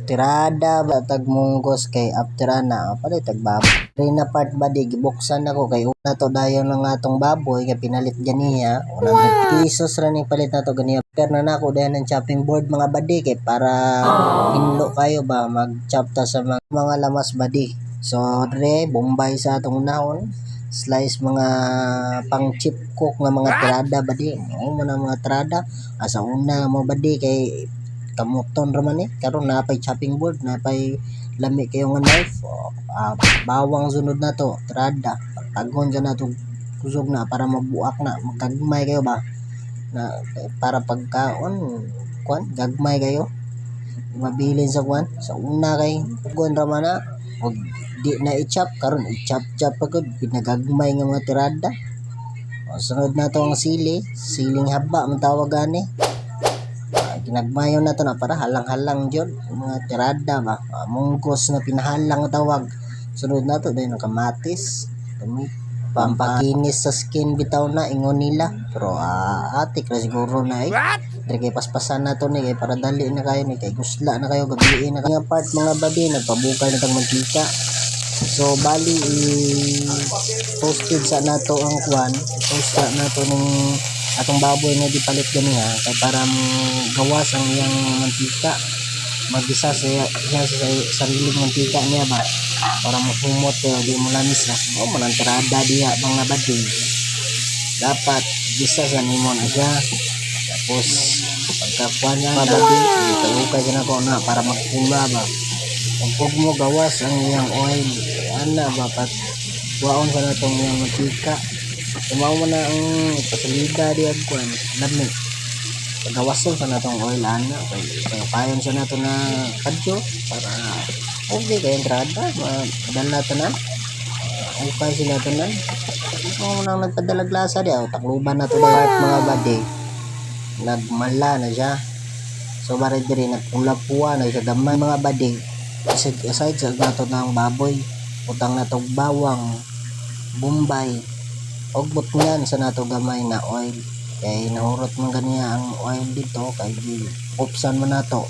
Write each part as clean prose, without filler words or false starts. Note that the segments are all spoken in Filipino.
tirada ba tag munggos kay after ana palit tag baboy. Rin na part ba di gibuksan ako kay una to dayon ng atong baboy kay pinalit ganiya 100 pesos ra ni palit nato ganiya. Pero na nako dayon ng chopping board mga badi kay para hinlo kayo ba mag-chop ta sa mga lamas badi. So re bombay sa atong unahon slice mga pang chip cook nga mga tirada badi. Mao man ang mga tirada asa una mo badi kay kamuton ra man karon napay chopping board napay lami kayo nga knife bawang sunod na to tirada tagon sa nato kusog na para mabuak na magkagmay kayo ba na para pagkaon kwan gagmay kayo mabilin sa kwan sa una kay gon ra man na og di na i-chop karon i-chop pagod pinagagmay nga mga tirada. Sunod na to ang siling haba man tawag ani. Ginagmayon na to na para halang-halang jud mga tirada ba munggos na pinahalang tawag. Sunod na to dayon kamatis pampakinis sa skin bitaw na ingon nila pero atik ra siguro na dire kay paspasan na to ni kay para dali na kayo ni kay gusla na kayo gabiin na kayo part mga badi nagpabukal na tag mantika. So bali toasted sa nato ang kwan toast sa nato ning atong baboy nga gipalit ganiha kay para gawas ang iyang mantika magisa sa sariling mantika niya ba para mafumot di mo lamis na o man ang tirada diha mga badi dapat gisa sa nimo na siya tapos pagkakuan niya badi itayukay ka na ko na para magpula ba kung mo gawas ang iyang oil ana ba pat waon sa natong iyang mantika tumaw mo na ang pasalida di agkuan lami pagawason sa natong oil ana kay payon sa nato na kadyo para okay kay entrada madala tanan okay sila tanan mo nang nagpadalag lasa di takluban na to part mga badi nagmala na siya so bari diri nagpula-puwa na sa gamay mga badi aside sa nato ng baboy utang natong bawang bombay og butngan sa nato gamay na oil kay nahurot man ganiya ang oil dito kay upsan man nato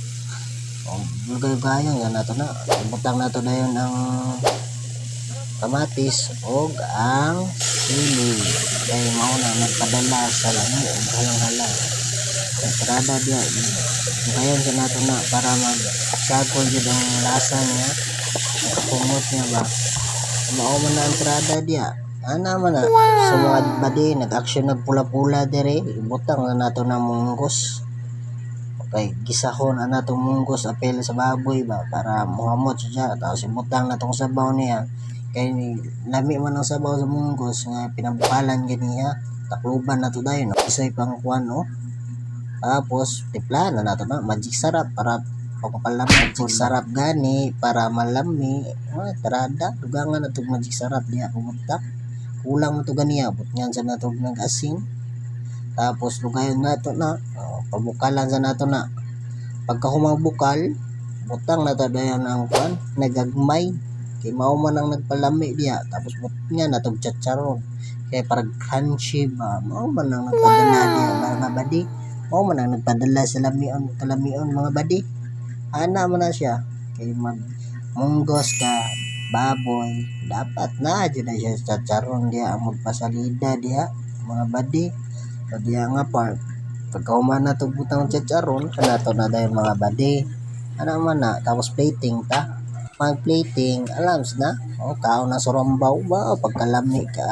lugay-gayon nato na butang nato dayon ang kamatis og ang sili kay mao na nagpadala sa lami og halang-halang tirada diya kayon sa nato na para magsagol jud ang lasa niya pumot niya ba mao man na ang tirada diya ana man na sa mga badi nag-action nagpula-pula dire ibutang na nato na munggos okay gisahon na nato munggos apel sa baboy ba para muhamot siya tapos ibutang natong sabaw niya kay lami man ang sabaw sa munggos nga pinabukalan ganiya takluban nato dayon isay pang kuan tapos tipla na nato na magic sarap para pagpapalami magic sarap gani para malami tirada dugangan nato magic sarap diha pumunta kulang mo to ganiya butngan sa nato nag-asin tapos lugayon nato na pabukalan sa nato na pagka humabukal butang nato dayon ang kwan nagagmay kay mao man ang nagpalami diha tapos butngan nato chacharon kay para crunchy ba mao man ang nagpadala diha mga badi mao man ang nagpadala sa kalamion mga badi ana man na siya kay munggos ka baboy dapat na dyan na siya chacharon diya ang magpasalida diya mga badi so diya nga part pagkauman na ito butang chacharon kanato na dahil mga badi ano man na tapos plating ta pag plating alams na kaon na surumbaw ba pagkalami ka